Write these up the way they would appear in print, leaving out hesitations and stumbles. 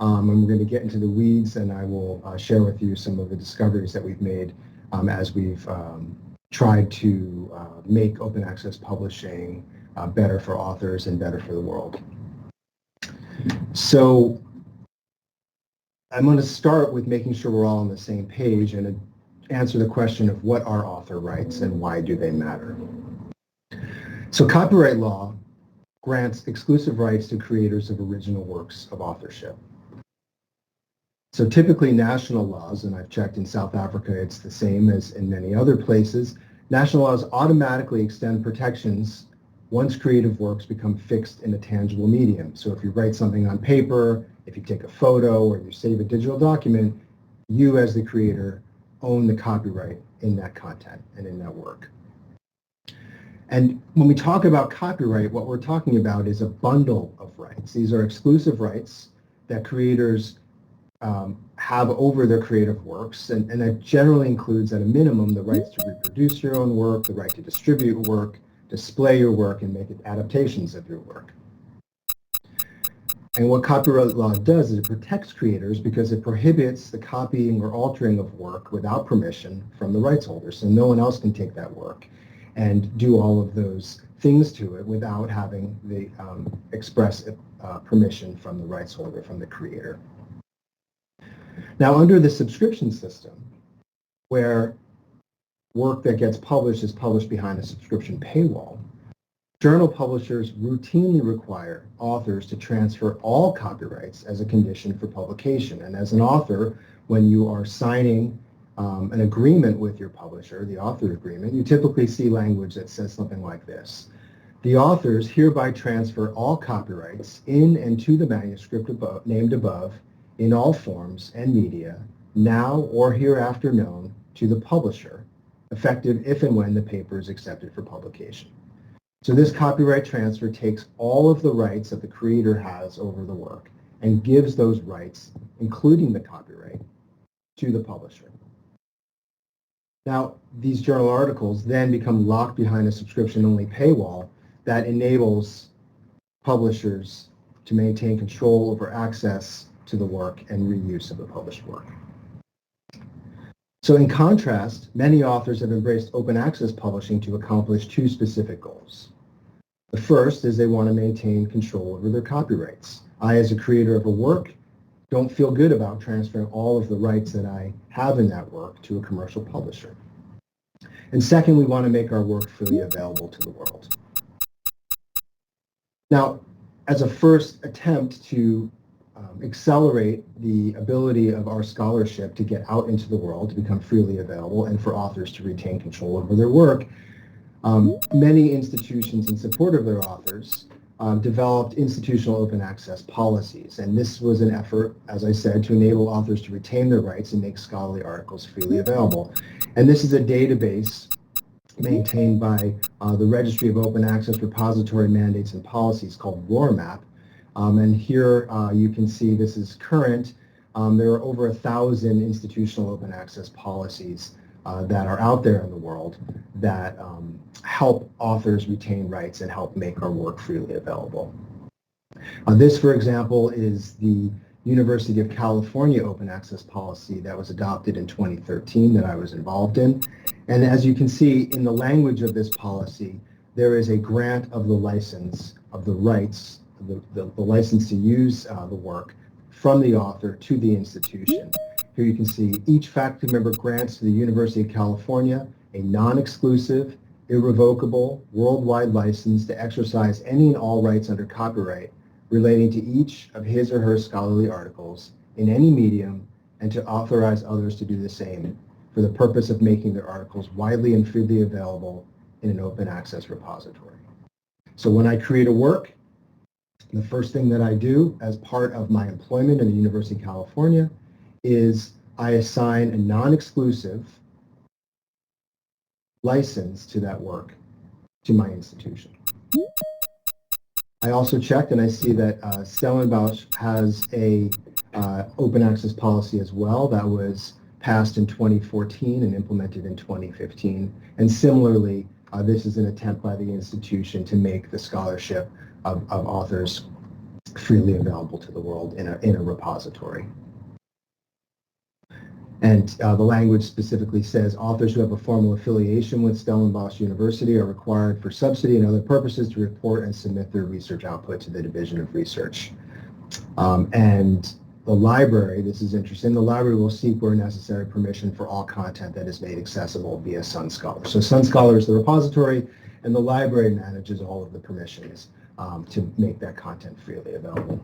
and we're going to get into the weeds, and I will share with you some of the discoveries that we've made as we've tried to make open access publishing better for authors and better for the world. So I'm going to start with making sure we're all on the same page and answer the question of what are author rights and why do they matter. So copyright law grants exclusive rights to creators of original works of authorship. So typically national laws, and I've checked in South Africa, it's the same as in many other places, national laws automatically extend protections once creative works become fixed in a tangible medium. So if you write something on paper, if you take a photo, or you save a digital document, you as the creator own the copyright in that content and in that work. And when we talk about copyright, what we're talking about is a bundle of rights. These are exclusive rights that creators have over their creative works, and that generally includes at a minimum the rights to reproduce your own work, the right to distribute work, display your work, and make adaptations of your work. And what copyright law does is it protects creators because it prohibits the copying or altering of work without permission from the rights holder. So no one else can take that work and do all of those things to it without having the express permission from the rights holder, from the creator. Now, under the subscription system, where work that gets published is published behind a subscription paywall, journal publishers routinely require authors to transfer all copyrights as a condition for publication. And as an author, when you are signing an agreement with your publisher, the author agreement, you typically see language that says something like this. The authors hereby transfer all copyrights in and to the manuscript named above in all forms and media, now or hereafter known, to the publisher, effective if and when the paper is accepted for publication. So this copyright transfer takes all of the rights that the creator has over the work and gives those rights, including the copyright, to the publisher. Now, these journal articles then become locked behind a subscription-only paywall that enables publishers to maintain control over access to the work and reuse of the published work. So in contrast, many authors have embraced open access publishing to accomplish two specific goals. The first is they want to maintain control over their copyrights. I, as a creator of a work, don't feel good about transferring all of the rights that I have in that work to a commercial publisher. And second, we want to make our work freely available to the world. Now, as a first attempt to accelerate the ability of our scholarship to get out into the world, to become freely available, and for authors to retain control over their work, many institutions in support of their authors developed institutional open access policies. And this was an effort, as I said, to enable authors to retain their rights and make scholarly articles freely available. And this is a database maintained by the Registry of Open Access Repository Mandates and Policies called RORMAP. And here you can see this is current. There are over 1,000 institutional open access policies that are out there in the world that help authors retain rights and help make our work freely available. This, for example, is the University of California open access policy that was adopted in 2013 that I was involved in. And as you can see in the language of this policy, there is a grant of the license, of the rights, the license to use the work from the author to the institution. Here you can see each faculty member grants to the University of California a non-exclusive, irrevocable, worldwide license to exercise any and all rights under copyright relating to each of his or her scholarly articles in any medium, and to authorize others to do the same for the purpose of making their articles widely and freely available in an open access repository. So when I create a work, the first thing that I do as part of my employment in the University of California is I assign a non-exclusive license to that work to my institution. I also checked and I see that Stellenbosch has a open access policy as well that was passed in 2014 and implemented in 2015. And similarly, this is an attempt by the institution to make the scholarship of authors freely available to the world in a repository. And the language specifically says authors who have a formal affiliation with Stellenbosch University are required for subsidy and other purposes to report and submit their research output to the Division of Research. And the library, this is interesting, the library will seek where necessary permission for all content that is made accessible via SunScholar. So SunScholar is the repository, and the library manages all of the permissions to make that content freely available.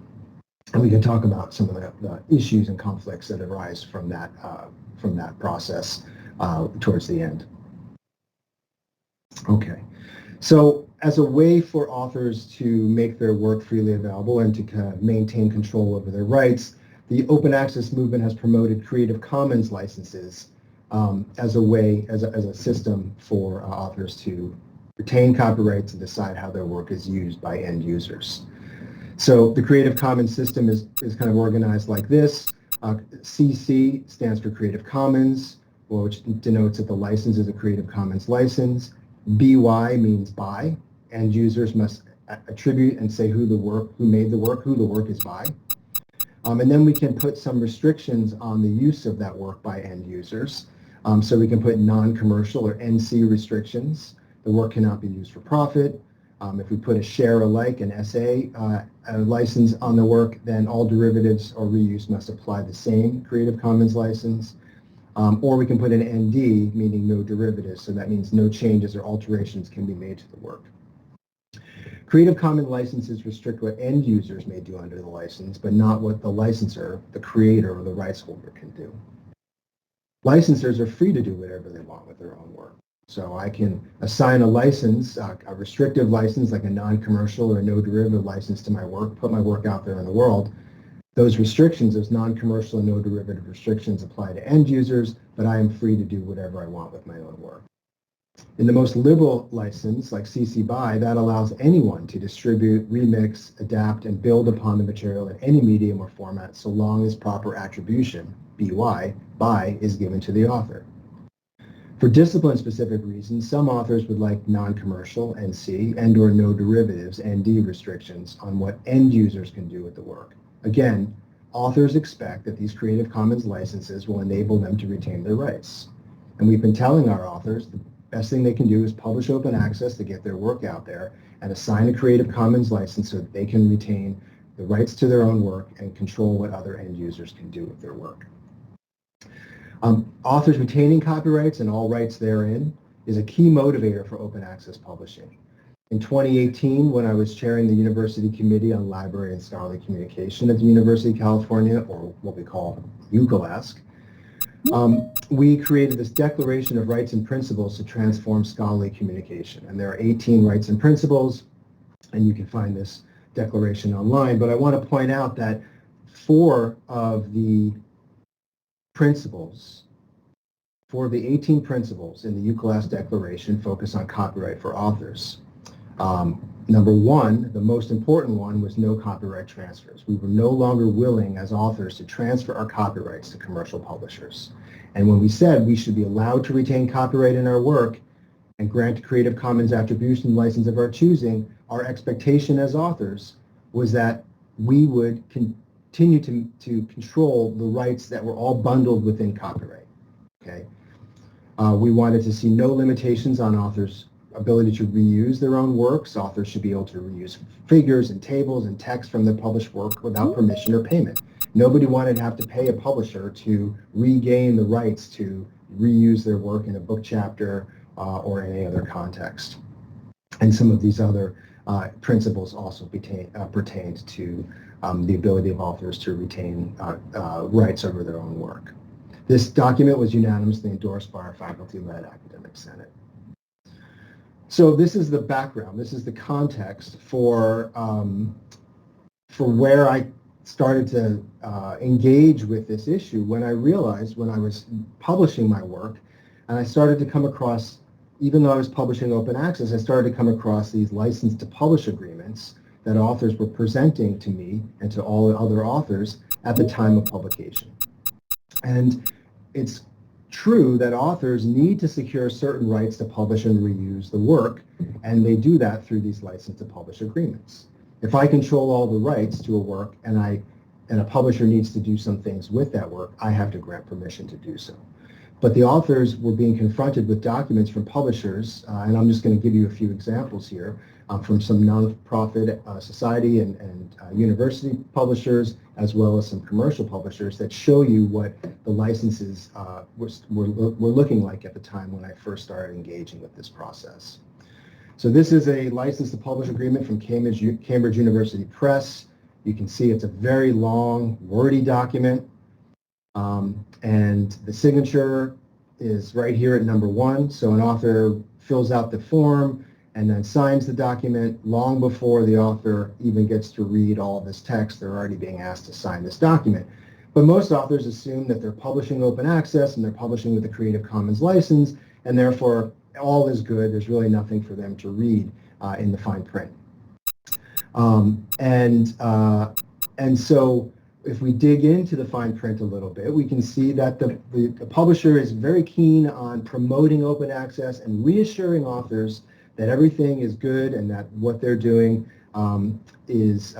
And we can talk about some of the issues and conflicts that arise from that process towards the end. Okay, so as a way for authors to make their work freely available and to kind of maintain control over their rights, the open access movement has promoted Creative Commons licenses as a system for authors to retain copyrights and decide how their work is used by end users. So the Creative Commons system is kind of organized like this. CC stands for Creative Commons, which denotes that the license is a Creative Commons license. BY means by. End users must attribute and say who made the work, who the work is by. And then we can put some restrictions on the use of that work by end users. So we can put non-commercial or NC restrictions. The work cannot be used for profit. If we put a share alike, an SA license on the work, then all derivatives or reuse must apply the same Creative Commons license. Or we can put an ND, meaning no derivatives, so that means no changes or alterations can be made to the work. Creative Commons licenses restrict what end users may do under the license, but not what the licensor, the creator, or the rights holder can do. Licensors are free to do whatever they want with their own work. So I can assign a license, a restrictive license like a non-commercial or no derivative license to my work, put my work out there in the world. Those restrictions, those non-commercial and no derivative restrictions apply to end users, but I am free to do whatever I want with my own work. In the most liberal license, like CC BY, that allows anyone to distribute, remix, adapt, and build upon the material in any medium or format so long as proper attribution, BY, is given to the author. For discipline-specific reasons, some authors would like non-commercial, NC, and or no derivatives, ND restrictions on what end users can do with the work. Again, authors expect that these Creative Commons licenses will enable them to retain their rights. And we've been telling our authors the best thing they can do is publish open access to get their work out there and assign a Creative Commons license so that they can retain the rights to their own work and control what other end users can do with their work. Authors retaining copyrights and all rights therein is a key motivator for open access publishing. In 2018, when I was chairing the University Committee on Library and Scholarly Communication at the University of California, or what we call UCALASC, we created this Declaration of Rights and Principles to transform scholarly communication. And there are 18 rights and principles, and you can find this declaration online. But I want to point out that 4 of the 18 principles in the UCALASC Declaration focus on copyright for authors. Number 1, the most important one, was no copyright transfers. We were no longer willing as authors to transfer our copyrights to commercial publishers. And when we said we should be allowed to retain copyright in our work and grant a Creative Commons attribution license of our choosing, our expectation as authors was that we would continue to control the rights that were all bundled within copyright. Okay? We wanted to see no limitations on authors' ability to reuse their own works. Authors should be able to reuse figures and tables and text from their published work without permission or payment. Nobody wanted to have to pay a publisher to regain the rights to reuse their work in a book chapter or any other context. And some of these other principles also pertained to the ability of authors to retain rights over their own work. This document was unanimously endorsed by our faculty-led academic senate. So this is the background. This is the context for where I started to engage with this issue when I realized when I was publishing my work, and I started to come across, even though I was publishing open access, I started to come across these license to publish agreements that authors were presenting to me and to all other authors at the time of publication. And it's true that authors need to secure certain rights to publish and reuse the work, and they do that through these license to publish agreements. If I control all the rights to a work and a publisher needs to do some things with that work, I have to grant permission to do so. But the authors were being confronted with documents from publishers, and I'm just going to give you a few examples here, from some nonprofit society and university publishers, as well as some commercial publishers that show you what the licenses were looking like at the time when I first started engaging with this process. So this is a license to publish agreement from Cambridge University Press. You can see it's a very long, wordy document. And the signature is right here at number 1. So an author fills out the form and then signs the document long before the author even gets to read all of this text. They're already being asked to sign this document. But most authors assume that they're publishing open access and they're publishing with a Creative Commons license, and therefore all is good. There's really nothing for them to read in the fine print. And so if we dig into the fine print a little bit, we can see that the publisher is very keen on promoting open access and reassuring authors that everything is good and that what they're doing is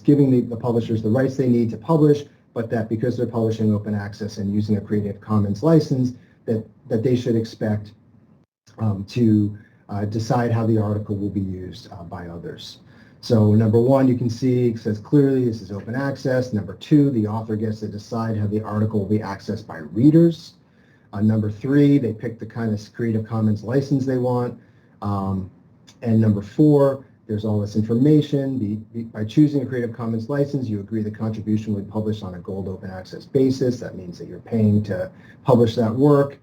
giving the publishers the rights they need to publish, but that because they're publishing open access and using a Creative Commons license, that they should expect to decide how the article will be used by others. So number 1, you can see it says clearly this is open access. Number 2, the author gets to decide how the article will be accessed by readers. Number 3, they pick the kind of Creative Commons license they want. And number 4, there's all this information. By choosing a Creative Commons license, you agree the contribution will be published on a gold open access basis. That means that you're paying to publish that work.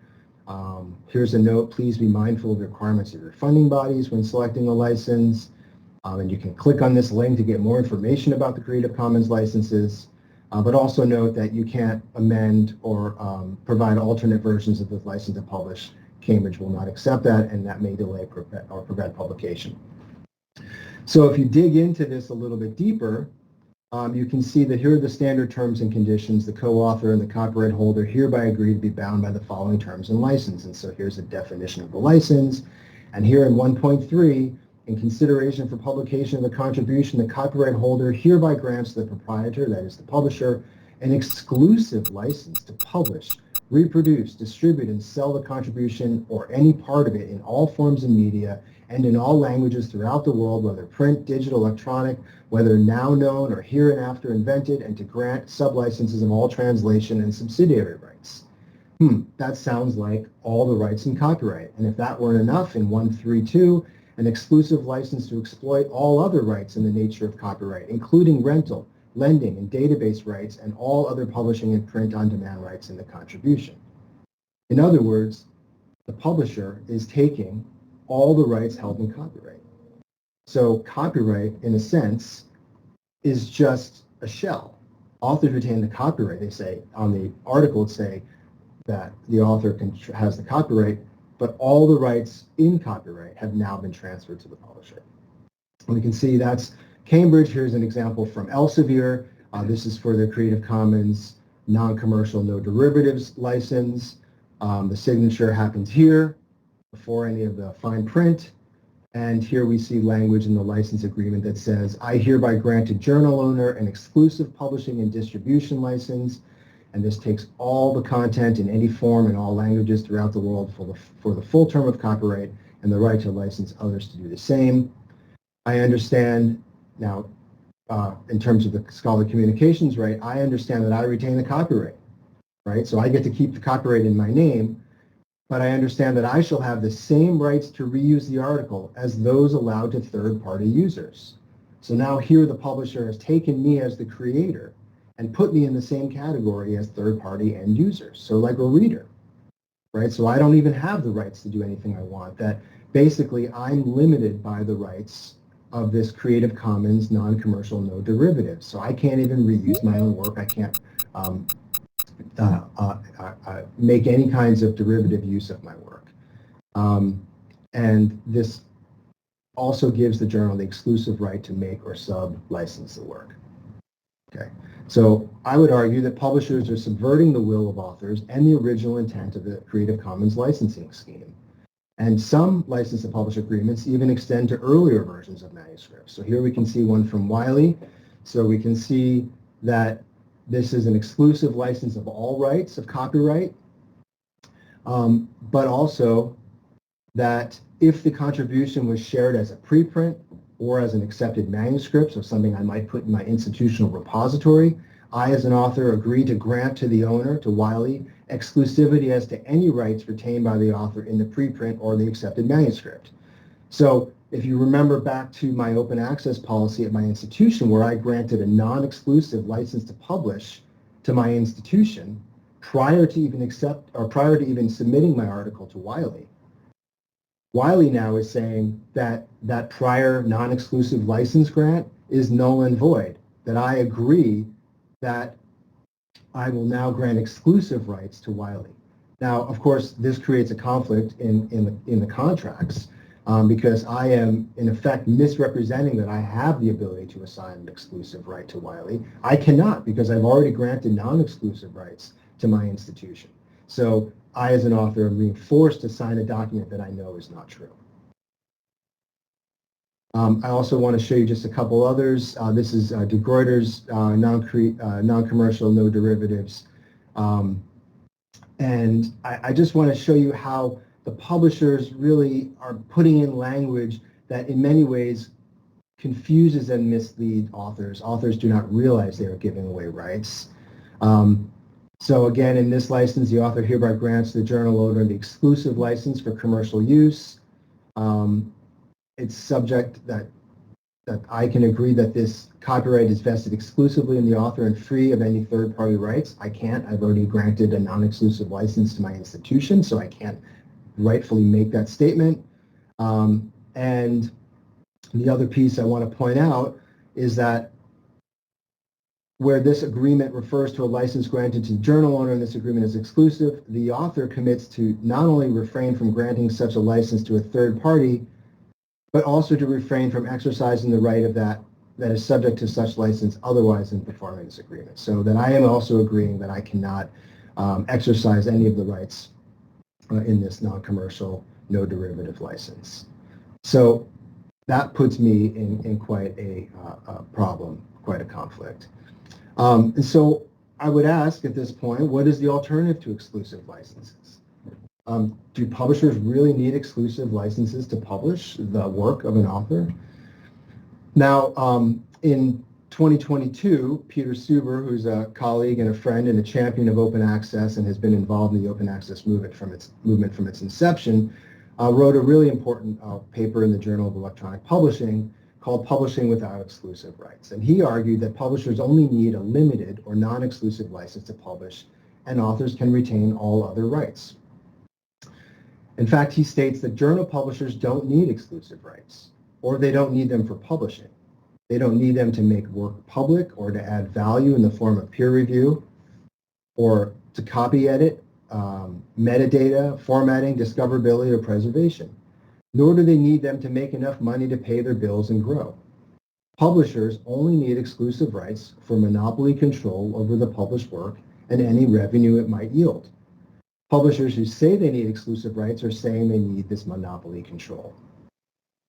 Here's a note, please be mindful of the requirements of your funding bodies when selecting a license. And you can click on this link to get more information about the Creative Commons licenses, but also note that you can't amend or provide alternate versions of the license to publish. Cambridge will not accept that, and that may delay or prevent publication. So if you dig into this a little bit deeper, you can see that here are the standard terms and conditions. The co-author and the copyright holder hereby agree to be bound by the following terms and license. And so here's a definition of the license. And here in 1.3, in consideration for publication of the contribution, the copyright holder hereby grants the proprietor, that is the publisher, an exclusive license to publish, reproduce, distribute, and sell the contribution or any part of it in all forms and media and in all languages throughout the world, whether print, digital, electronic, whether now known or hereinafter invented, and to grant sublicenses of all translation and subsidiary rights. That sounds like all the rights in copyright. And if that weren't enough, in 132, an exclusive license to exploit all other rights in the nature of copyright, including rental, lending, and database rights, and all other publishing and print-on-demand rights in the contribution. In other words, the publisher is taking all the rights held in copyright. So copyright, in a sense, is just a shell. Authors retain the copyright. They say, on the article, it say that the author has the copyright, but all the rights in copyright have now been transferred to the publisher. And we can see that's Cambridge. Here's an example from Elsevier. This is for the Creative Commons non-commercial, no derivatives license. The signature happens here before any of the fine print. And here we see language in the license agreement that says, I hereby grant to journal owner an exclusive publishing and distribution license. And this takes all the content in any form in all languages throughout the world for the full term of copyright and the right to license others to do the same. I understand now, in terms of the scholarly communications right, I understand that I retain the copyright, right? So I get to keep the copyright in my name, but I understand that I shall have the same rights to reuse the article as those allowed to third-party users. So now here the publisher has taken me as the creator and put me in the same category as third-party end users, so like a reader, right? So I don't even have the rights to do anything I want. That basically I'm limited by the rights of this Creative Commons non-commercial no derivatives. So I can't even reuse my own work. I can't make any kinds of derivative use of my work. And this also gives the journal the exclusive right to make or sub-license the work. Okay. So I would argue that publishers are subverting the will of authors and the original intent of the Creative Commons licensing scheme. And some license to publish agreements even extend to earlier versions of manuscripts. So here we can see one from Wiley. So we can see that this is an exclusive license of all rights of copyright, but also that if the contribution was shared as a preprint or as an accepted manuscript, so something I might put in my institutional repository, I as an author agree to grant to the owner, to Wiley, exclusivity as to any rights retained by the author in the preprint or the accepted manuscript. So if you remember back to my open access policy at my institution where I granted a non-exclusive license to publish to my institution prior to even submitting my article to Wiley, Wiley now is saying that that prior non-exclusive license grant is null and void, that I agree that I will now grant exclusive rights to Wiley. Now, of course, this creates a conflict in the contracts because I am, in effect, misrepresenting that I have the ability to assign an exclusive right to Wiley. I cannot because I've already granted non-exclusive rights to my institution. So I, as an author, am being forced to sign a document that I know is not true. I also want to show you just a couple others. This is De Gruyter's non-commercial, no derivatives. And I just want to show you how the publishers really are putting in language that in many ways confuses and misleads authors. Authors do not realize they are giving away rights. So again, in this license, the author hereby grants the journal owner the exclusive license for commercial use. It's subject that I can agree that this copyright is vested exclusively in the author and free of any third-party rights. I can't. I've already granted a non-exclusive license to my institution, so I can't rightfully make that statement. And the other piece I want to point out is that where this agreement refers to a license granted to the journal owner and this agreement is exclusive, the author commits to not only refrain from granting such a license to a third party, but also to refrain from exercising the right of that is subject to such license otherwise in performing this agreement. So that I am also agreeing that I cannot exercise any of the rights in this non-commercial, no derivative license. So that puts me in quite a problem, quite a conflict. And so I would ask at this point, what is the alternative to exclusive licenses? Do publishers really need exclusive licenses to publish the work of an author? Now, in 2022, Peter Suber, who's a colleague and a friend and a champion of open access and has been involved in the open access movement from its inception, wrote a really important paper in the Journal of Electronic Publishing called Publishing Without Exclusive Rights. And he argued that publishers only need a limited or non-exclusive license to publish, and authors can retain all other rights. In fact, he states that journal publishers don't need exclusive rights, or they don't need them for publishing. They don't need them to make work public or to add value in the form of peer review or to copy edit, metadata, formatting, discoverability, or preservation. Nor do they need them to make enough money to pay their bills and grow. Publishers only need exclusive rights for monopoly control over the published work and any revenue it might yield. Publishers who say they need exclusive rights are saying they need this monopoly control.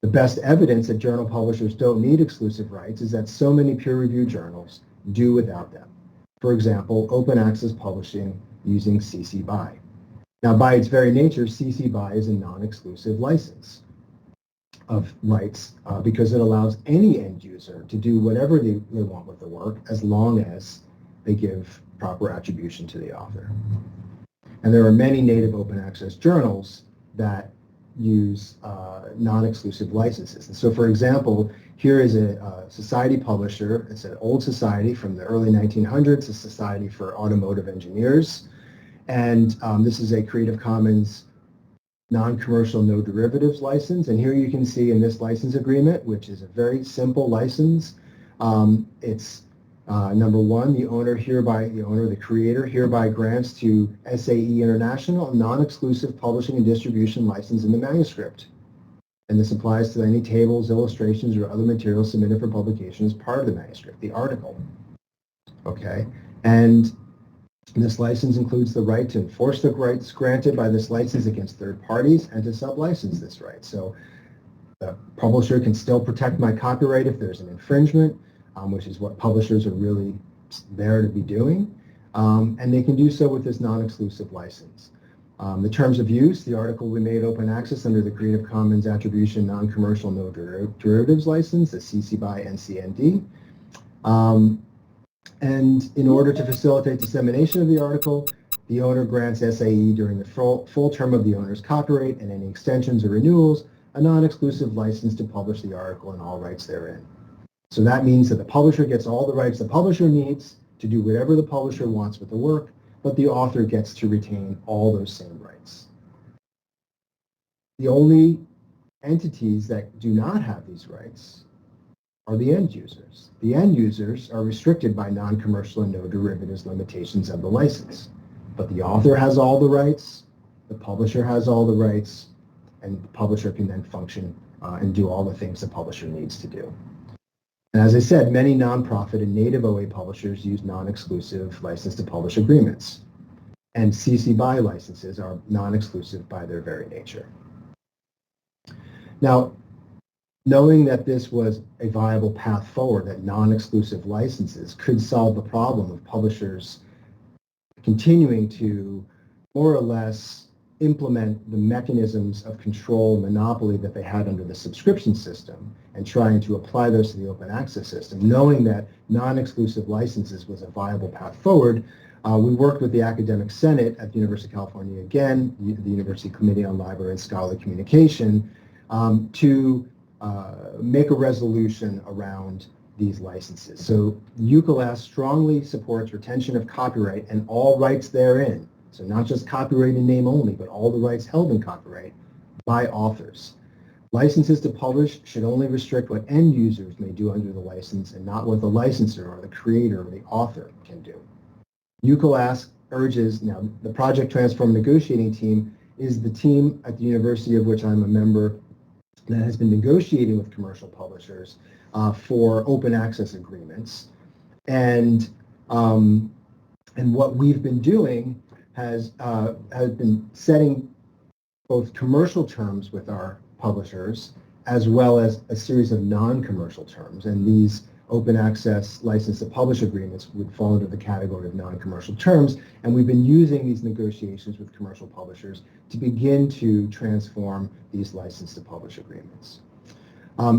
The best evidence that journal publishers don't need exclusive rights is that so many peer-reviewed journals do without them. For example, open access publishing using CC BY. Now, by its very nature, CC BY is a non-exclusive license of rights because it allows any end user to do whatever they want with the work as long as they give proper attribution to the author. And there are many native open access journals that use non-exclusive licenses. And so, for example, here is a society publisher. It's an old society from the early 1900s, a society for automotive engineers. And this is a Creative Commons non-commercial, no derivatives license. And here you can see in this license agreement, which is a very simple license, it's number one, the creator hereby grants to SAE International a non-exclusive publishing and distribution license in the manuscript. And this applies to any tables, illustrations, or other materials submitted for publication as part of the manuscript, the article. Okay, and This license includes the right to enforce the rights granted by this license against third parties and to sub-license this right. So the publisher can still protect my copyright if there's an infringement, which is what publishers are really there to be doing. And they can do so with this non-exclusive license. The terms of use, the article will be made open access under the Creative Commons Attribution Non-Commercial No Derivatives License, the CC BY NCND. And in order to facilitate dissemination of the article, the owner grants SAE during the full term of the owner's copyright and any extensions or renewals, a non-exclusive license to publish the article and all rights therein. So that means that the publisher gets all the rights the publisher needs to do whatever the publisher wants with the work, but the author gets to retain all those same rights. The only entities that do not have these rights are the end users. The end users are restricted by non-commercial and no derivatives limitations of the license. But the author has all the rights, the publisher has all the rights, and the publisher can then function and do all the things the publisher needs to do. And as I said, many nonprofit and native OA publishers use non-exclusive license to publish agreements. And CC BY licenses are non-exclusive by their very nature. Now, knowing that this was a viable path forward, that non-exclusive licenses could solve the problem of publishers continuing to more or less implement the mechanisms of control and monopoly that they had under the subscription system and trying to apply those to the open access system, knowing that non-exclusive licenses was a viable path forward, we worked with the Academic Senate at the University of California, again, the University Committee on Library and Scholarly Communication, to make a resolution around these licenses. So UCLAS strongly supports retention of copyright and all rights therein. So not just copyright in name only, but all the rights held in copyright by authors. Licenses to publish should only restrict what end users may do under the license and not what the licensor or the creator or the author can do. UCLAS urges, now the Project Transform negotiating team is the team at the university of which I'm a member that has been negotiating with commercial publishers for open access agreements. And what we've been doing has been setting both commercial terms with our publishers as well as a series of non-commercial terms. And these open access license to publish agreements would fall under the category of non-commercial terms. And we've been using these negotiations with commercial publishers to begin to transform these license to publish agreements.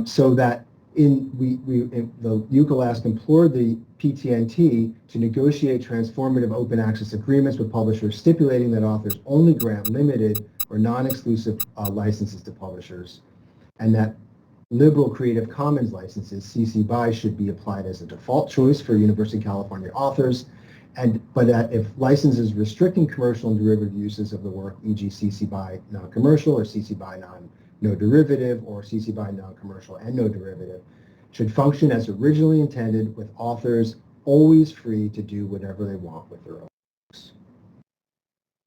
So that the UCLAS implored the PTNT to negotiate transformative open access agreements with publishers stipulating that authors only grant limited or non-exclusive licenses to publishers, and that liberal Creative Commons licenses, CC BY, should be applied as a default choice for University of California authors, but that if licenses restricting commercial and derivative uses of the work, e.g. CC BY non-commercial or CC BY no derivative or CC BY non-commercial and no derivative, should function as originally intended with authors always free to do whatever they want with their own works.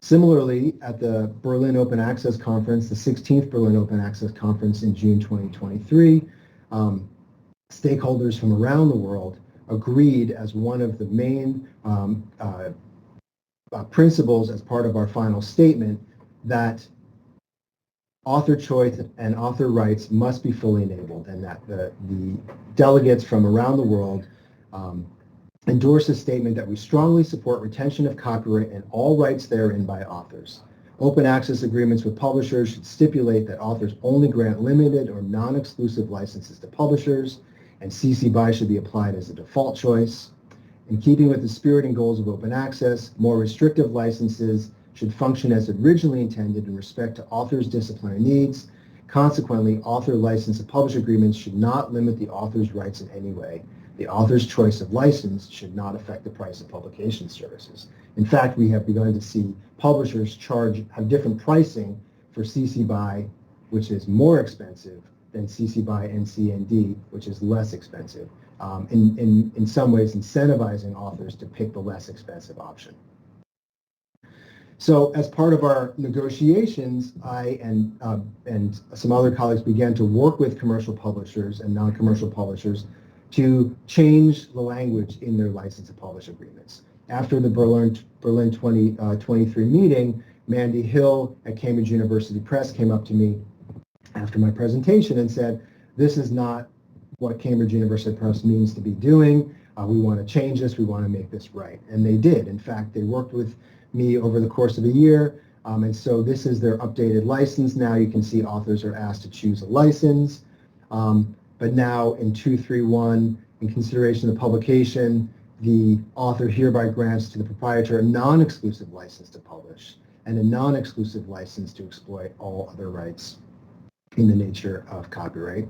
Similarly, at the Berlin Open Access Conference, the 16th Berlin Open Access Conference in June 2023, stakeholders from around the world agreed as one of the main principles as part of our final statement that author choice and author rights must be fully enabled, and that the delegates from around the world endorse a statement that we strongly support retention of copyright and all rights therein by authors. Open access agreements with publishers should stipulate that authors only grant limited or non-exclusive licenses to publishers, and CC BY should be applied as a default choice. In keeping with the spirit and goals of open access, more restrictive licenses should function as originally intended in respect to authors' disciplinary needs. Consequently, author license to publish agreements should not limit the author's rights in any way. The author's choice of license should not affect the price of publication services. In fact, we have begun to see publishers have different pricing for CC BY, which is more expensive, than CC BY NCND, which is less expensive. In some ways, incentivizing authors to pick the less expensive option. So as part of our negotiations, I and some other colleagues began to work with commercial publishers and non-commercial publishers to change the language in their license to publish agreements. After the Berlin 2023 meeting, Mandy Hill at Cambridge University Press came up to me after my presentation and said, this is not what Cambridge University Press means to be doing. We want to change this. We want to make this right. And they did. In fact, they worked with me over the course of a year. And so this is their updated license. Now you can see authors are asked to choose a license. But now in 231, in consideration of publication, the author hereby grants to the proprietor a non-exclusive license to publish and a non-exclusive license to exploit all other rights in the nature of copyright.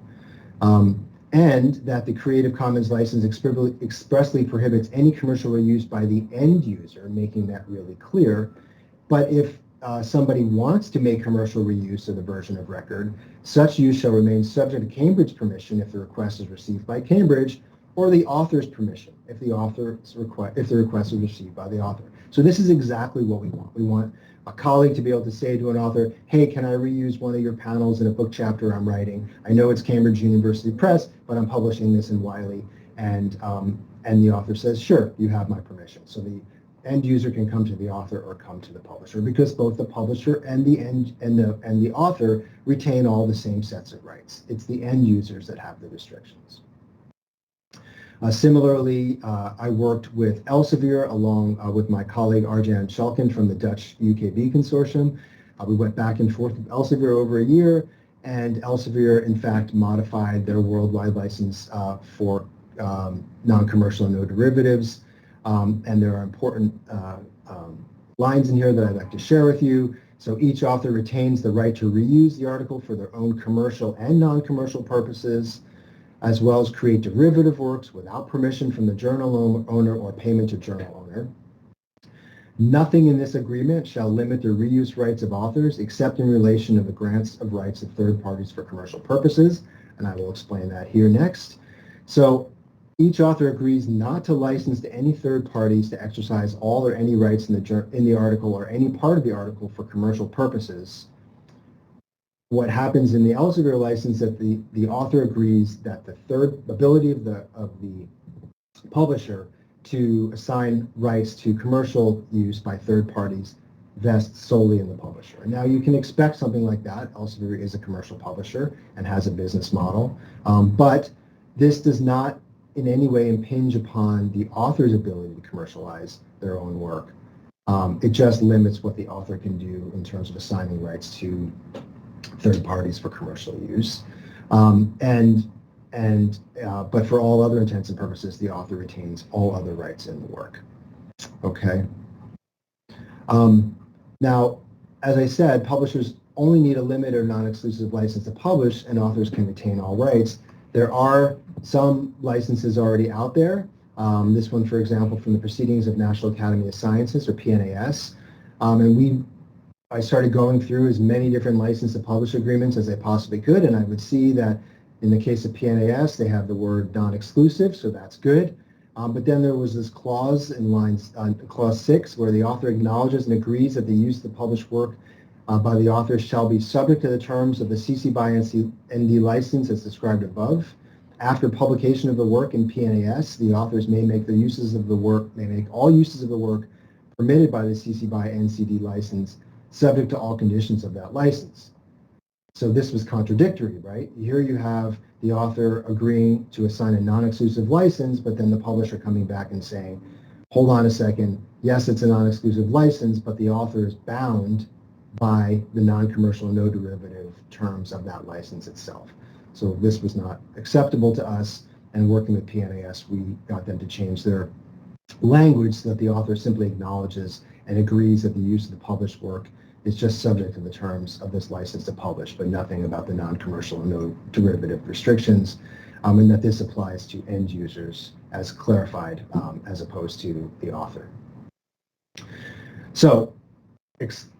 And that the Creative Commons license expressly prohibits any commercial reuse by the end user, making that really clear. But if somebody wants to make commercial reuse of the version of record, such use shall remain subject to Cambridge permission if the request is received by Cambridge, or the author's permission if the request is received by the author. So this is exactly what we want. We want a colleague to be able to say to an author, hey, can I reuse one of your panels in a book chapter I'm writing? I know it's Cambridge University Press, but I'm publishing this in Wiley. And the author says, sure, you have my permission. So the end user can come to the author or come to the publisher, because both the publisher and the author retain all the same sets of rights. It's the end users that have the restrictions. Similarly, I worked with Elsevier along with my colleague Arjan Schalken from the Dutch UKB consortium. We went back and forth with Elsevier over a year, and Elsevier in fact modified their worldwide license for non-commercial and no derivatives. And there are important lines in here that I'd like to share with you. So each author retains the right to reuse the article for their own commercial and non-commercial purposes, as well as create derivative works without permission from the journal owner or payment to journal owner. Nothing in this agreement shall limit the reuse rights of authors except in relation to the grants of rights of third parties for commercial purposes, and I will explain that here next. So each author agrees not to license to any third parties to exercise all or any rights in the article or any part of the article for commercial purposes. What happens in the Elsevier license that the author agrees that the third ability of the publisher to assign rights to commercial use by third parties vests solely in the publisher. Now you can expect something like that. Elsevier is a commercial publisher and has a business model, but this does not in any way impinge upon the author's ability to commercialize their own work. It just limits what the author can do in terms of assigning rights to third parties for commercial use. But for all other intents and purposes, the author retains all other rights in the work. Okay. Now, as I said, publishers only need a limited or non-exclusive license to publish, and authors can retain all rights. There are some licenses already out there. This one, for example, from the Proceedings of National Academy of Sciences, or PNAS. I started going through as many different license to publish agreements as I possibly could, and I would see that in the case of PNAS, they have the word non-exclusive, so that's good. But then there was this clause in clause 6 where the author acknowledges and agrees that the use of the published work by the author shall be subject to the terms of the CC by ND license as described above. After publication of the work in PNAS, the authors may make all uses of the work permitted by the CC by NCD license, subject to all conditions of that license. So this was contradictory, right? Here you have the author agreeing to assign a non-exclusive license, but then the publisher coming back and saying, hold on a second, yes, it's a non-exclusive license, but the author is bound by the non-commercial no derivative terms of that license itself. So this was not acceptable to us, and working with PNAS, we got them to change their language so that the author simply acknowledges and agrees that the use of the published work is just subject to the terms of this license to publish, but nothing about the non-commercial and no derivative restrictions, and that this applies to end users as clarified as opposed to the author. So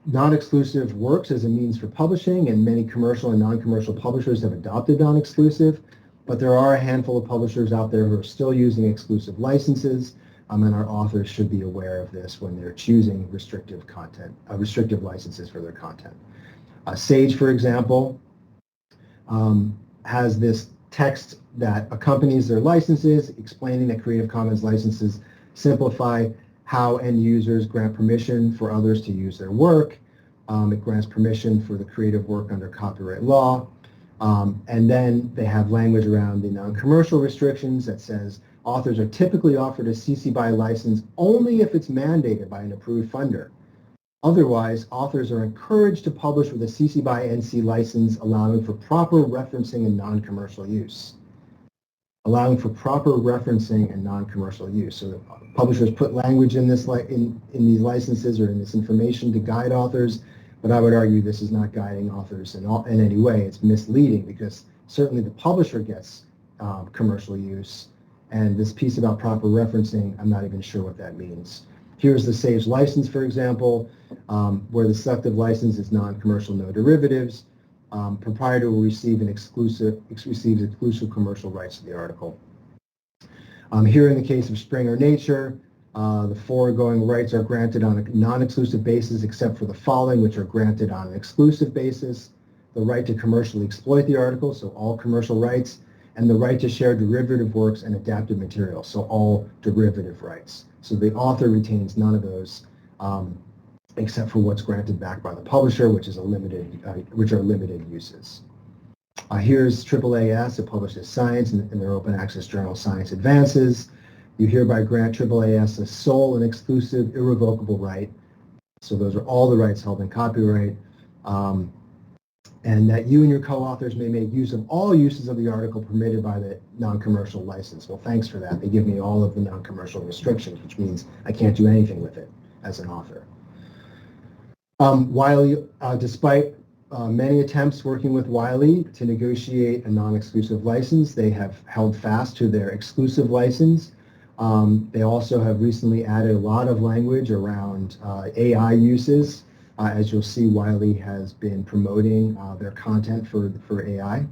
non-exclusive works as a means for publishing, and many commercial and non-commercial publishers have adopted non-exclusive, but there are a handful of publishers out there who are still using exclusive licenses, and our authors should be aware of this when they're choosing restrictive licenses for their content. Sage, for example, has this text that accompanies their licenses, explaining that Creative Commons licenses simplify how end users grant permission for others to use their work. It grants permission for the creative work under copyright law. And then they have language around the non-commercial restrictions that says authors are typically offered a CC BY license only if it's mandated by an approved funder. Otherwise, authors are encouraged to publish with a CC BY NC license allowing for proper referencing and non-commercial use. Allowing for proper referencing and non-commercial use. So the publishers put language in this in these licenses or in this information to guide authors, but I would argue this is not guiding authors in any way. It's misleading because certainly the publisher gets commercial use, and this piece about proper referencing, I'm not even sure what that means. Here's the Sage license, for example, where the selective license is non-commercial, no derivatives. Proprietor will receive receives exclusive commercial rights to the article. Here in the case of Springer Nature, the foregoing rights are granted on a non-exclusive basis except for the following, which are granted on an exclusive basis. The right to commercially exploit the article, so all commercial rights, and the right to share derivative works and adapted materials, so all derivative rights. So the author retains none of those except for what's granted back by the publisher, which are limited uses. Here's AAAS. It publishes science in their open access journal, Science Advances. You hereby grant AAAS a sole and exclusive irrevocable right. So those are all the rights held in copyright. And that you and your co-authors may make use of all uses of the article permitted by the non-commercial license. Well, thanks for that. They give me all of the non-commercial restrictions, which means I can't do anything with it as an author. Wiley, despite many attempts working with Wiley to negotiate a non-exclusive license, they have held fast to their exclusive license. They also have recently added a lot of language around AI uses. As you'll see, Wiley has been promoting their content for AI.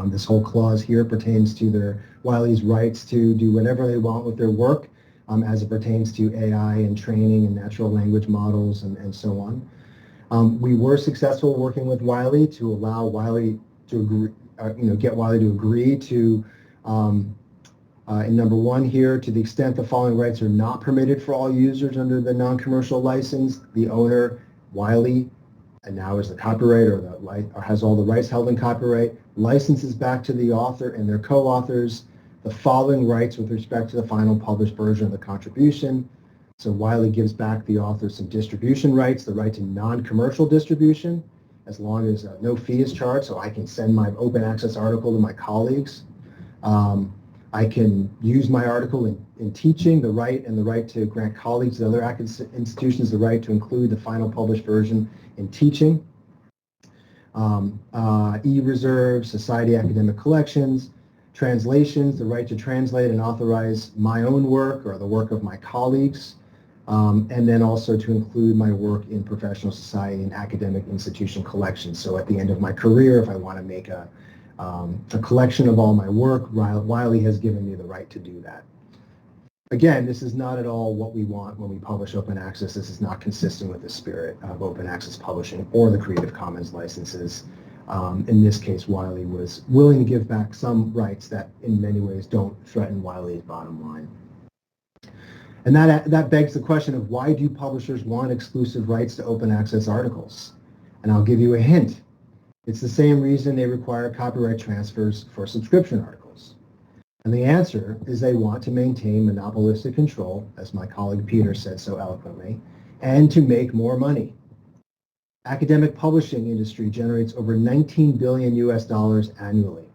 This whole clause here pertains to Wiley's rights to do whatever they want with their work as it pertains to AI and training and natural language models and so on. We were successful working with Wiley to allow Wiley to agree, get Wiley to agree to, in number one here, to the extent the following rights are not permitted for all users under the non-commercial license, the owner, Wiley, and now is the copyright or has all the rights held in copyright, licenses back to the author and their co-authors the following rights with respect to the final published version of the contribution. So Wiley gives back the author some distribution rights, the right to non-commercial distribution, as long as no fee is charged, so I can send my open access article to my colleagues. I can use my article in teaching, the right to grant colleagues at other academic institutions the right to include the final published version in teaching. E-reserve, society academic collections, translations, the right to translate and authorize my own work or the work of my colleagues, and then also to include my work in professional society and academic institution collections. So at the end of my career, if I want to make a collection of all my work, Wiley has given me the right to do that. Again, this is not at all what we want when we publish open access. This is not consistent with the spirit of open access publishing or the Creative Commons licenses. In this case, Wiley was willing to give back some rights that in many ways don't threaten Wiley's bottom line. And that begs the question of why do publishers want exclusive rights to open access articles? And I'll give you a hint. It's the same reason they require copyright transfers for subscription articles. And the answer is they want to maintain monopolistic control, as my colleague Peter said so eloquently, and to make more money. Academic publishing industry generates over $19 billion US annually.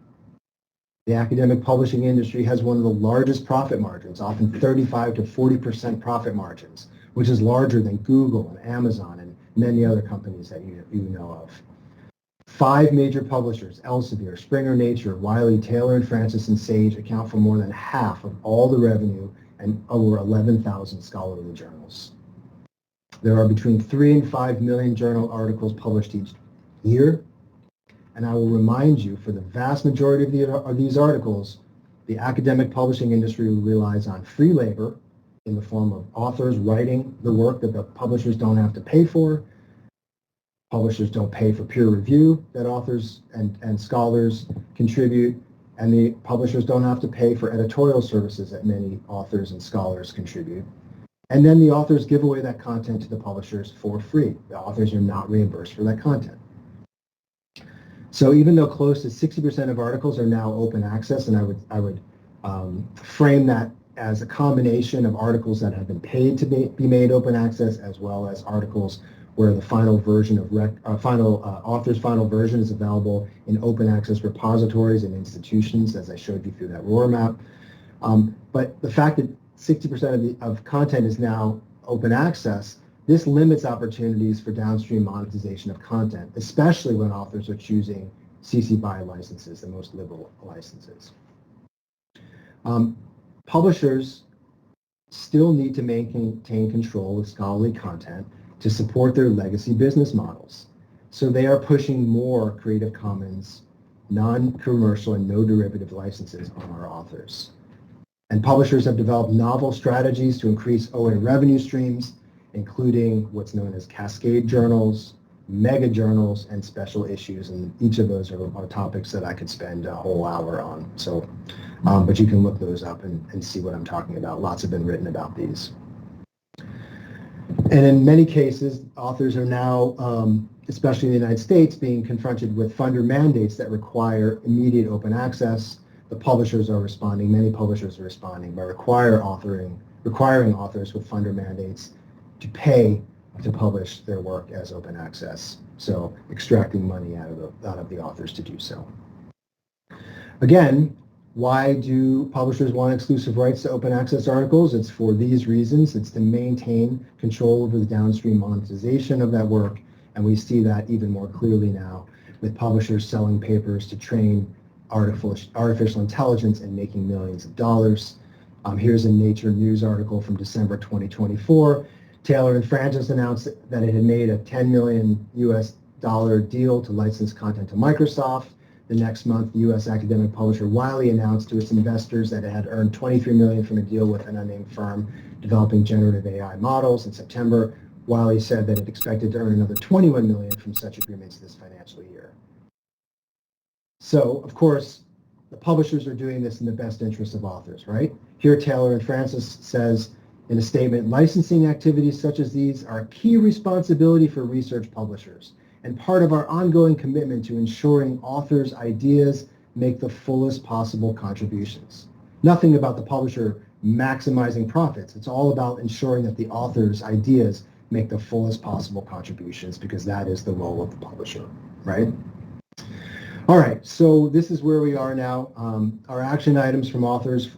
The academic publishing industry has one of the largest profit margins, often 35 to 40% profit margins, which is larger than Google and Amazon and many other companies that you know of. 5 major publishers, Elsevier, Springer Nature, Wiley, Taylor & Francis, and Sage account for more than half of all the revenue and over 11,000 scholarly journals. There are between 3 and 5 million journal articles published each year. And I will remind you, for the vast majority of these articles, the academic publishing industry relies on free labor in the form of authors writing the work that the publishers don't have to pay for. Publishers don't pay for peer review that authors and scholars contribute, and the publishers don't have to pay for editorial services that many authors and scholars contribute. And then the authors give away that content to the publishers for free. The authors are not reimbursed for that content. So even though close to 60% of articles are now open access, and I would frame that as a combination of articles that have been paid to be made open access, as well as articles where the final version of author's final version is available in open access repositories and institutions, as I showed you through that ROAR map. But the fact that 60% of content is now open access, this limits opportunities for downstream monetization of content, especially when authors are choosing CC BY licenses, the most liberal licenses. Publishers still need to maintain control of scholarly content to support their legacy business models. So they are pushing more Creative Commons, non-commercial and no derivative licenses on our authors. And publishers have developed novel strategies to increase OA revenue streams, including what's known as cascade journals, mega journals, and special issues. And each of those are topics that I could spend a whole hour on. So, but you can look those up and see what I'm talking about. Lots have been written about these. And in many cases, authors are now, especially in the United States, being confronted with funder mandates that require immediate open access. The publishers are responding, many publishers are responding by requiring authors with funder mandates to pay to publish their work as open access. So extracting money out of the authors to do so. Again, why do publishers want exclusive rights to open access articles? It's for these reasons. It's to maintain control over the downstream monetization of that work. And we see that even more clearly now with publishers selling papers to train artificial intelligence and making millions of dollars. Here's a Nature News article from December 2024. Taylor and Francis announced that it had made a $10 million US deal to license content to Microsoft. The next month, U.S. academic publisher Wiley announced to its investors that it had earned $23 million from a deal with an unnamed firm developing generative AI models. In September, Wiley said that it expected to earn another $21 million from such agreements this financial year. So, of course, the publishers are doing this in the best interest of authors, right? Here, Taylor and Francis says in a statement, licensing activities such as these are a key responsibility for research publishers and part of our ongoing commitment to ensuring authors' ideas make the fullest possible contributions. Nothing about the publisher maximizing profits. It's all about ensuring that the author's ideas make the fullest possible contributions, because that is the role of the publisher, right? All right, so this is where we are now. Our action items from authors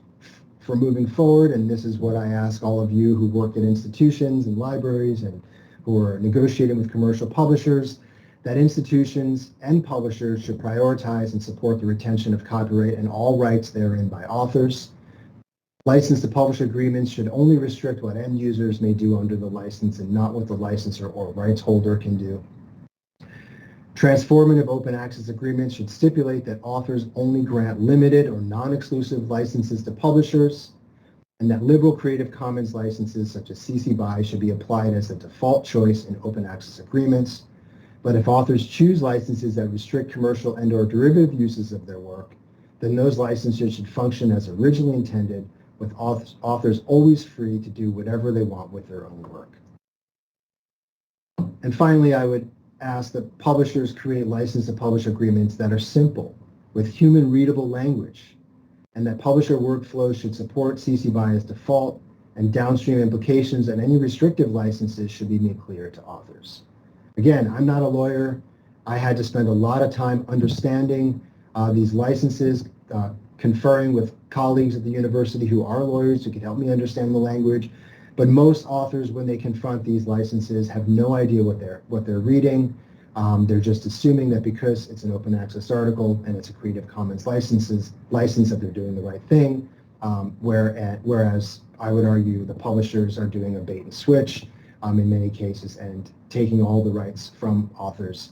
for moving forward, and this is what I ask all of you who work at institutions and libraries and who are negotiating with commercial publishers, that institutions and publishers should prioritize and support the retention of copyright and all rights therein by authors. License to publish agreements should only restrict what end users may do under the license and not what the licensor or rights holder can do. Transformative open access agreements should stipulate that authors only grant limited or non-exclusive licenses to publishers, and that liberal Creative Commons licenses such as CC BY should be applied as a default choice in open access agreements. But if authors choose licenses that restrict commercial and/or derivative uses of their work, then those licenses should function as originally intended, with authors always free to do whatever they want with their own work. And finally, I would ask that publishers create license to publish agreements that are simple, with human readable language, and that publisher workflows should support CC BY as default, and downstream implications and any restrictive licenses should be made clear to authors. Again, I'm not a lawyer. I had to spend a lot of time understanding these licenses, conferring with colleagues at the university who are lawyers who could help me understand the language. But most authors, when they confront these licenses, have no idea what they're reading. They're just assuming that because it's an open access article and it's a Creative Commons license that they're doing the right thing. Whereas I would argue the publishers are doing a bait and switch in many cases and taking all the rights from authors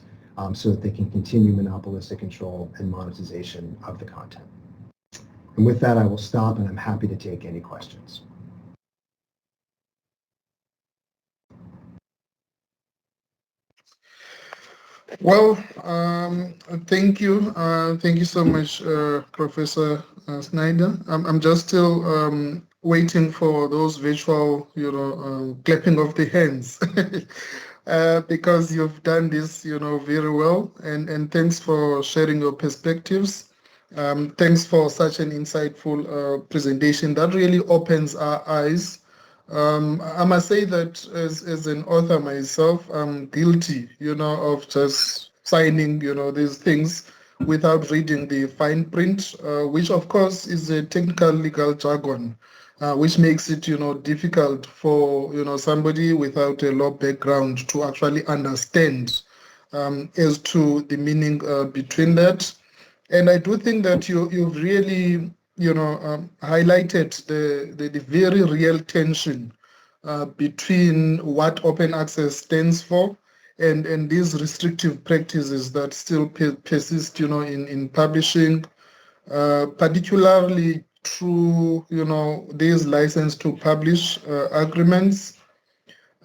so that they can continue monopolistic control and monetization of the content. And with that, I will stop, and I'm happy to take any questions. Well, thank you. Thank you so much, Professor Snyder. I'm just still waiting for those virtual, clapping of the hands. Because you've done this, very well, and thanks for sharing your perspectives. Thanks for such an insightful presentation that really opens our eyes. I must say that as an author myself, I'm guilty, of just signing, these things without reading the fine print, which of course is a technical legal jargon, which makes it, difficult for, somebody without a law background to actually understand as to the meaning between that. And I do think that you've really, highlighted the very real tension between what open access stands for and these restrictive practices that still persist, in publishing, particularly through, these license to publish agreements.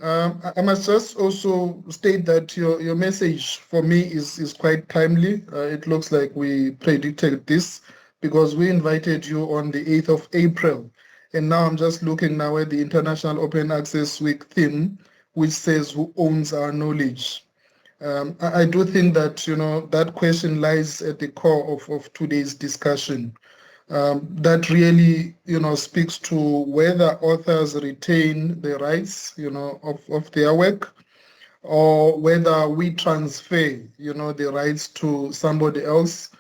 I must just also state that your message for me is quite timely. It looks like we predicted this because we invited you on the 8th of April. And now I'm just looking now at the International Open Access Week theme, which says who owns our knowledge. I do think that, that question lies at the core of today's discussion. That really, speaks to whether authors retain the rights, of their work, or whether we transfer, the rights to somebody else,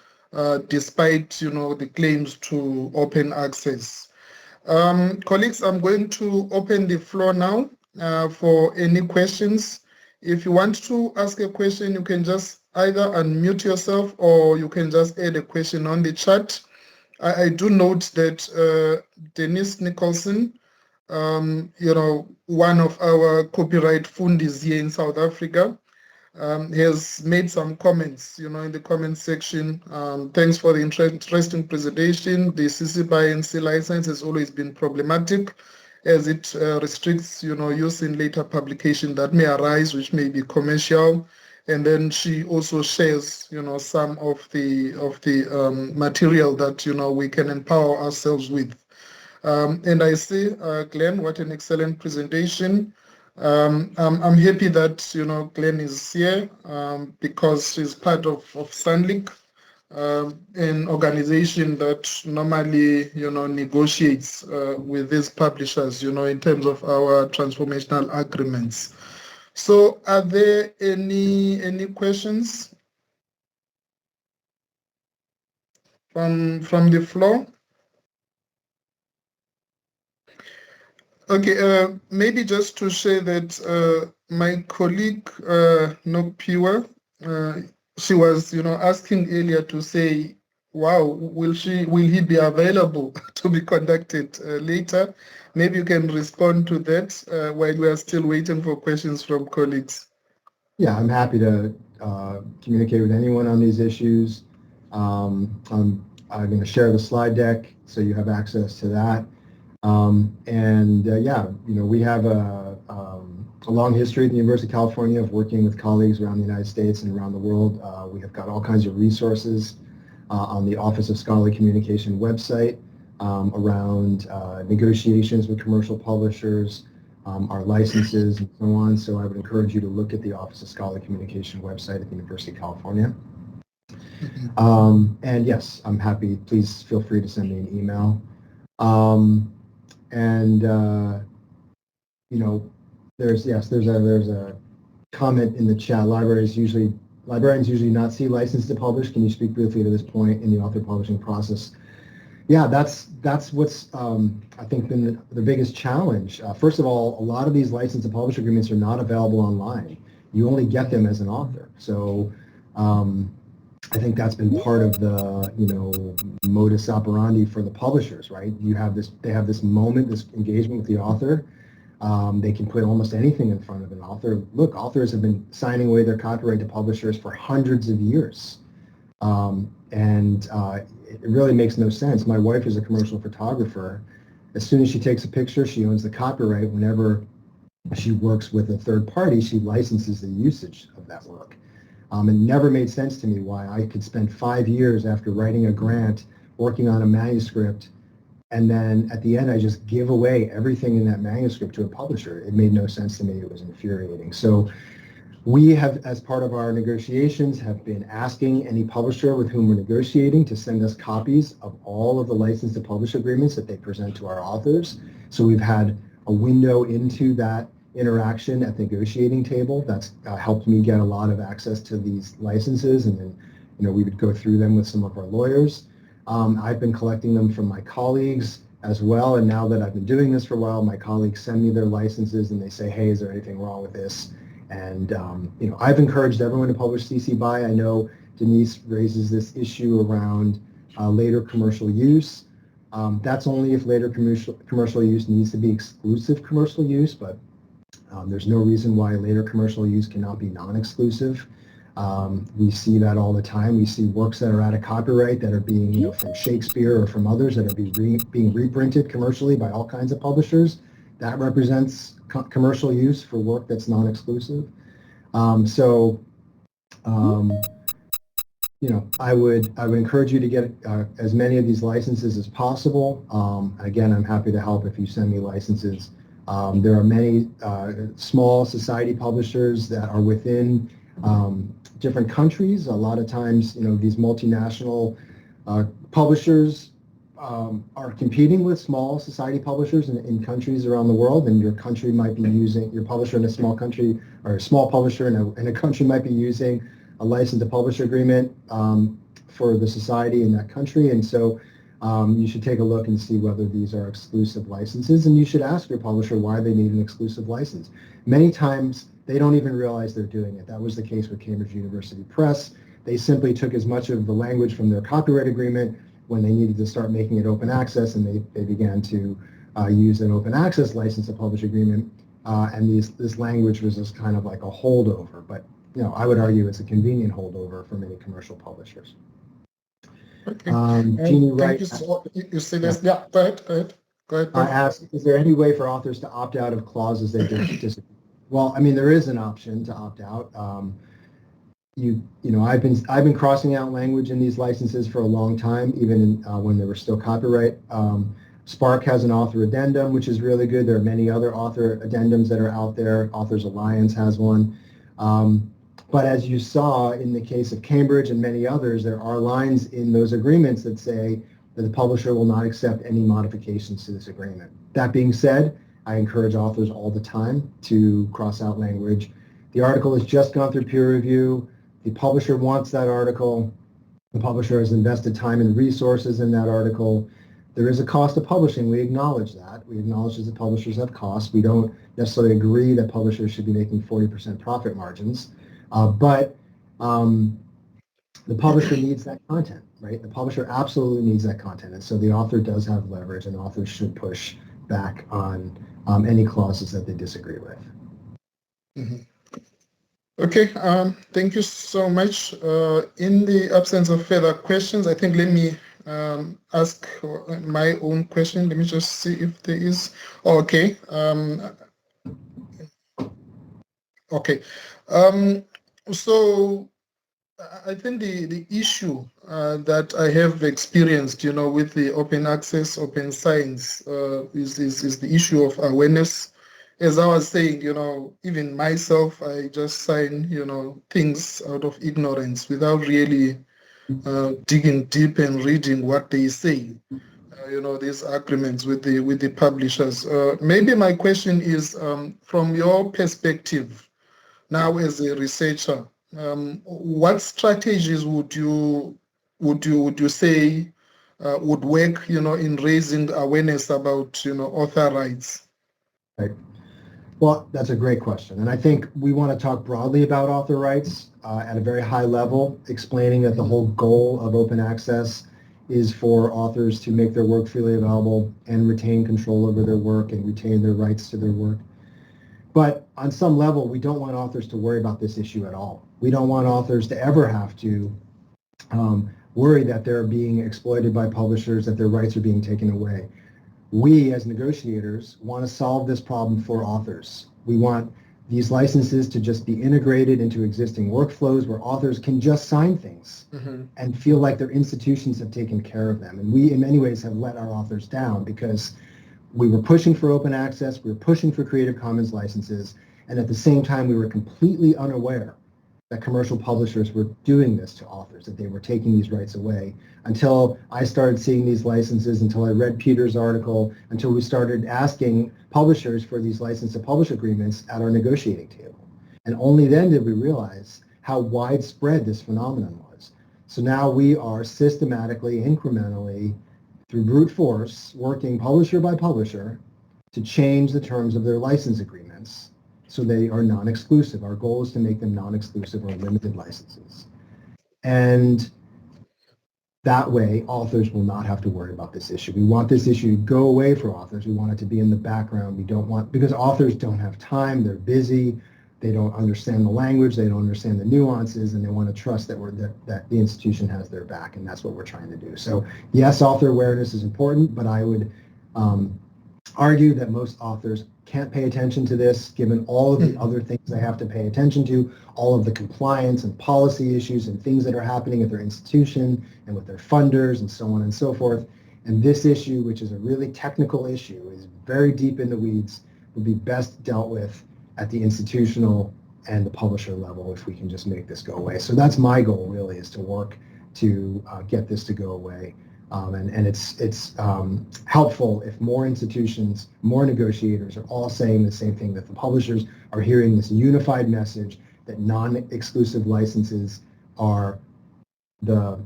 despite, the claims to open access. Colleagues, I'm going to open the floor now for any questions. If you want to ask a question, you can just either unmute yourself or you can just add a question on the chat. I do note that Denise Nicholson, one of our copyright fundis here in South Africa, has made some comments, in the comment section. Thanks for the interesting presentation. The CC BY and C license has always been problematic as it restricts, use in later publication that may arise, which may be commercial. And then she also shares, some of the material that, we can empower ourselves with. And I see, Glenn, what an excellent presentation. I'm happy that, Glenn is here because she's part of Sandlick, an organization that normally, negotiates with these publishers, in terms of our transformational agreements. So are there any questions from the floor? Okay, maybe just to share that my colleague Nokpiwa, she was, asking earlier to say, wow, will he be available to be conducted later? Maybe you can respond to that while we are still waiting for questions from colleagues. Yeah, I'm happy to communicate with anyone on these issues. I'm going to share the slide deck so you have access to that. We have a long history at the University of California of working with colleagues around the United States and around the world. We have got all kinds of resources on the Office of Scholarly Communication website around negotiations with commercial publishers, our licenses, and so on. So I would encourage you to look at the Office of Scholarly Communication website at the University of California. And yes, I'm happy. Please feel free to send me an email. There's a comment in the chat. Librarians usually not see license to publish. Can you speak briefly to this point in the author publishing process? Yeah, that's what's I think been the biggest challenge. First of all, a lot of these license to publish agreements are not available online. You only get them as an author. So I think that's been part of the modus operandi for the publishers, right? They have this moment, this engagement with the author. They can put almost anything in front of an author. Look, authors have been signing away their copyright to publishers for hundreds of years. It really makes no sense. My wife is a commercial photographer. As soon as she takes a picture, she owns the copyright. Whenever she works with a third party, she licenses the usage of that work. It never made sense to me why I could spend 5 years after writing a grant, working on a manuscript, and then at the end I just give away everything in that manuscript to a publisher. It made no sense to me. It was infuriating. So we have, as part of our negotiations, have been asking any publisher with whom we're negotiating to send us copies of all of the license to publish agreements that they present to our authors. So we've had a window into that interaction at the negotiating table. That's helped me get a lot of access to these licenses, and then we would go through them with some of our lawyers. I've been collecting them from my colleagues as well, and now that I've been doing this for a while, my colleagues send me their licenses and they say, hey, is there anything wrong with this? And I've encouraged everyone to publish CC BY. I know Denise raises this issue around later commercial use. That's only if later commercial use needs to be exclusive commercial use, but there's no reason why later commercial use cannot be non-exclusive. We see that all the time. We see works that are out of copyright that are being, from Shakespeare or from others that are being reprinted commercially by all kinds of publishers. That represents commercial use for work that's non-exclusive. I would encourage you to get as many of these licenses as possible. Again, I'm happy to help if you send me licenses. There are many small society publishers that are within different countries. A lot of times, these multinational publishers are competing with small society publishers in countries around the world, and your country might be using, your publisher in a small country, or a small publisher in a country might be using a license to publish agreement for the society in that country. And so you should take a look and see whether these are exclusive licenses, and you should ask your publisher why they need an exclusive license. Many times they don't even realize they're doing it. That was the case with Cambridge University Press. They simply took as much of the language from their copyright agreement when they needed to start making it open access, and they began to use an open access license to publish agreement, and this language was just kind of like a holdover. But I would argue it's a convenient holdover for many commercial publishers. Okay. Jeannie Thank Wright. you. You see this? Yeah. Go ahead. I asked, is there any way for authors to opt out of clauses they disagree? Well, I mean, there is an option to opt out. I've been crossing out language in these licenses for a long time, even when they were still copyright. Spark has an author addendum, which is really good. There are many other author addendums that are out there. Authors Alliance has one. But as you saw in the case of Cambridge and many others, there are lines in those agreements that say that the publisher will not accept any modifications to this agreement. That being said, I encourage authors all the time to cross out language. The article has just gone through peer review. The publisher wants that article. The publisher has invested time and resources in that article. There is a cost of publishing. We acknowledge that. We acknowledge that publishers have costs. We don't necessarily agree that publishers should be making 40% profit margins. But the publisher needs that content, right? The publisher absolutely needs that content. And so the author does have leverage, and authors should push back on any clauses that they disagree with. Mm-hmm. Okay, thank you so much. In the absence of further questions, I think let me ask my own question. Let me just see if there is. Okay. Okay. So I think the issue that I have experienced, with the open access, open science, is the issue of awareness. As I was saying, even myself, I just sign, things out of ignorance without really digging deep and reading what they say. These agreements with the publishers. Maybe my question is, from your perspective, now as a researcher, what strategies would you say would work, in raising awareness about, author rights? Right. Well, that's a great question. And I think we want to talk broadly about author rights at a very high level, explaining that the whole goal of open access is for authors to make their work freely available and retain control over their work and retain their rights to their work. But on some level, we don't want authors to worry about this issue at all. We don't want authors to ever have to worry that they're being exploited by publishers, that their rights are being taken away. We, as negotiators, want to solve this problem for authors. We want these licenses to just be integrated into existing workflows where authors can just sign things and feel like their institutions have taken care of them. And we, in many ways, have let our authors down because we were pushing for open access, we were pushing for Creative Commons licenses, and at the same time, we were completely unaware that commercial publishers were doing this to authors, that they were taking these rights away, until I started seeing these licenses, until I read Peter's article, until we started asking publishers for these license to publish agreements at our negotiating table. And only then did we realize how widespread this phenomenon was. So now we are systematically, incrementally, through brute force, working publisher by publisher to change the terms of their license agreements so they are non-exclusive. Our goal is to make them non-exclusive or limited licenses. And that way, authors will not have to worry about this issue. We want this issue to go away for authors. We want it to be in the background. We don't want, because authors don't have time, they're busy, they don't understand the language, they don't understand the nuances, and they want to trust that that the institution has their back, and that's what we're trying to do. So yes, author awareness is important, but I would argue that most authors can't pay attention to this, given all of the other things they have to pay attention to, all of the compliance and policy issues and things that are happening at their institution and with their funders and so on and so forth. And this issue, which is a really technical issue, is very deep in the weeds, would be best dealt with at the institutional and the publisher level if we can just make this go away. So that's my goal, really, is to work to get this to go away. And it's helpful if more institutions, more negotiators are all saying the same thing, that the publishers are hearing this unified message that non-exclusive licenses are the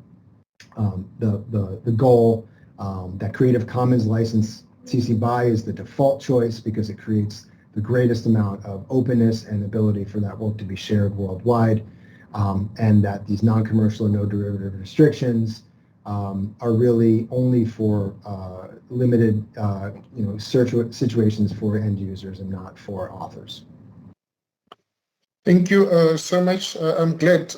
goal, that Creative Commons license CC BY is the default choice because it creates the greatest amount of openness and ability for that work to be shared worldwide, and that these non-commercial and no derivative restrictions are really only for limited situations for end users and not for authors. Thank you so much. I'm glad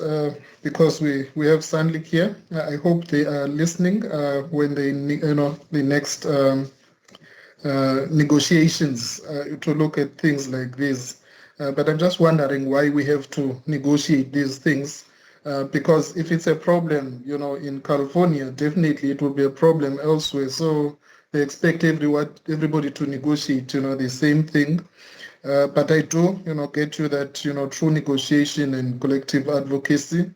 because we have Sandlik here. I hope they are listening when they the next negotiations to look at things like this. But I'm just wondering why we have to negotiate these things. Because if it's a problem, in California, definitely it will be a problem elsewhere. So they expect everybody to negotiate, the same thing. But I do, get you that, through negotiation and collective advocacy,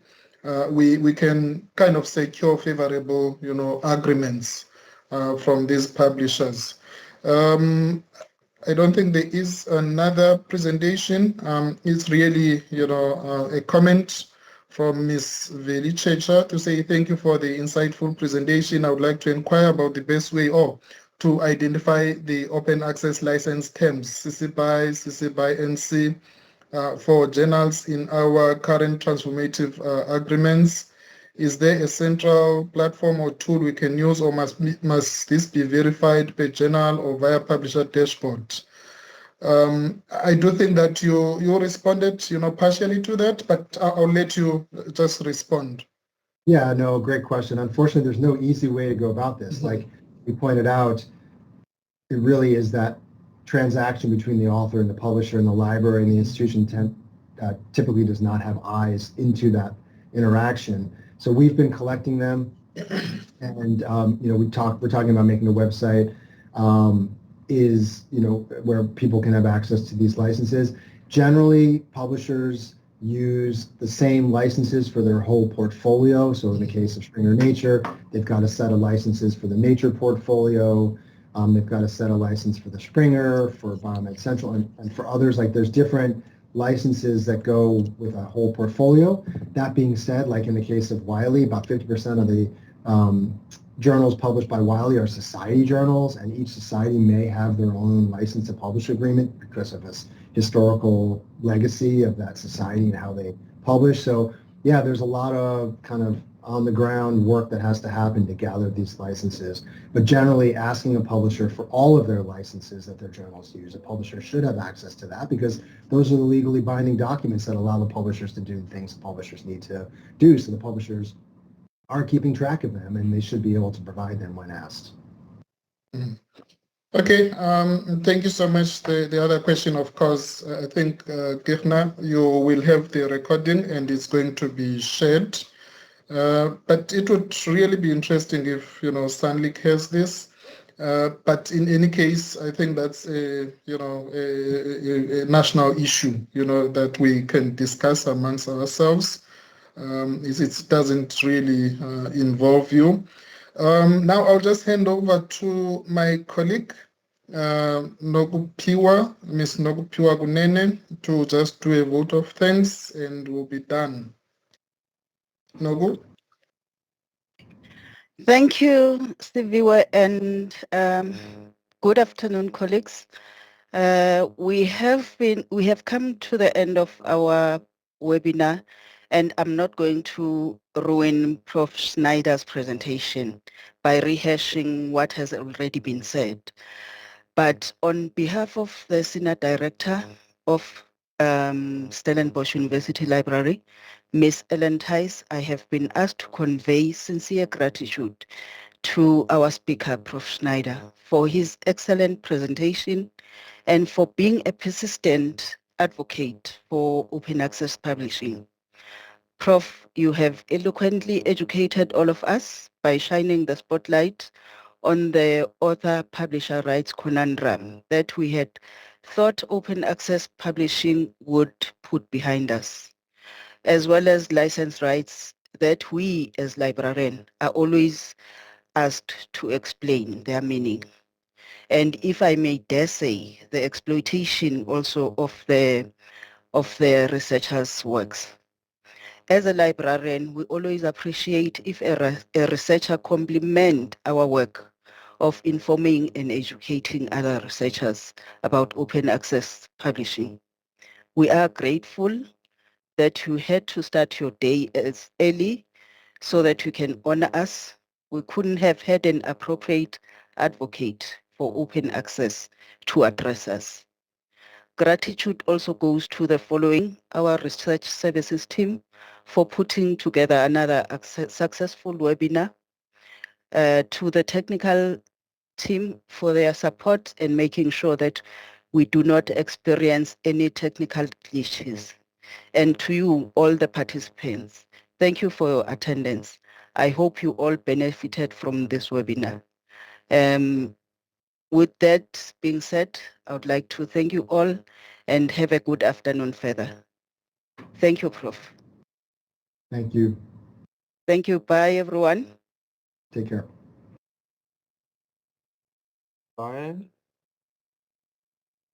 we can kind of secure favorable, agreements from these publishers. I don't think there is another presentation. It's really, a comment from Ms. Veli Checha to say thank you for the insightful presentation. I would like to inquire about the best way to identify the open access license terms, CC BY, CC BY NC, for journals in our current transformative agreements. Is there a central platform or tool we can use, or must this be verified per journal or via publisher dashboard? I do think that you responded, partially to that, but I'll let you just respond. Yeah, no, great question. Unfortunately, there's no easy way to go about this. Like you pointed out, it really is that transaction between the author and the publisher and the library and the institution typically does not have eyes into that interaction. So we've been collecting them, and we're talking about making a website. Where people can have access to these licenses. Generally, publishers use the same licenses for their whole portfolio. So in the case of Springer Nature, they've got a set of licenses for the Nature portfolio. They've got a set of license for the Springer, for Biomed Central, and for others. Like there's different licenses that go with a whole portfolio. That being said, like in the case of Wiley, about 50% of the journals published by Wiley are society journals, and each society may have their own license to publish agreement because of this historical legacy of that society and how they publish. So yeah, there's a lot of kind of on the ground work that has to happen to gather these licenses. But generally asking a publisher for all of their licenses that their journals use, a publisher should have access to that because those are the legally binding documents that allow the publishers to do things the publishers need to do. So the publishers are keeping track of them, and they should be able to provide them when asked. Okay, thank you so much. The other question, of course, I think, Girna, you will have the recording and it's going to be shared. But it would really be interesting if, Stanley has this. But in any case, I think that's a national issue, that we can discuss amongst ourselves. It doesn't really involve you. Now I'll just hand over to my colleague, Miss Nokupiwa Gunene, to just do a vote of thanks and we'll be done. Nogu? Thank you, Siviwe, and good afternoon, colleagues. We have come to the end of our webinar, and I'm not going to ruin Prof. Schneider's presentation by rehashing what has already been said. But on behalf of the Senior Director of Stellenbosch University Library, Ms. Ellen Tice, I have been asked to convey sincere gratitude to our speaker, Prof. Schneider, for his excellent presentation and for being a persistent advocate for open access publishing. Prof, you have eloquently educated all of us by shining the spotlight on the author-publisher rights conundrum that we had thought open access publishing would put behind us, as well as license rights that we as librarians are always asked to explain their meaning. And if I may dare say, the exploitation also of the researchers' works. As a librarian, we always appreciate if a researcher complement our work of informing and educating other researchers about open access publishing. We are grateful that you had to start your day as early so that you can honor us. We couldn't have had an appropriate advocate for open access to address us. Gratitude also goes to the following, our research services team for putting together another successful webinar, to the technical team for their support and making sure that we do not experience any technical glitches. And to you, all the participants, thank you for your attendance. I hope you all benefited from this webinar. With that being said, I would like to thank you all and have a good afternoon further. Thank you, Prof. Thank you. Thank you. Bye, everyone. Take care. Bye.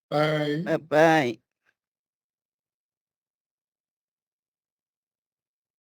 Bye. Bye-bye.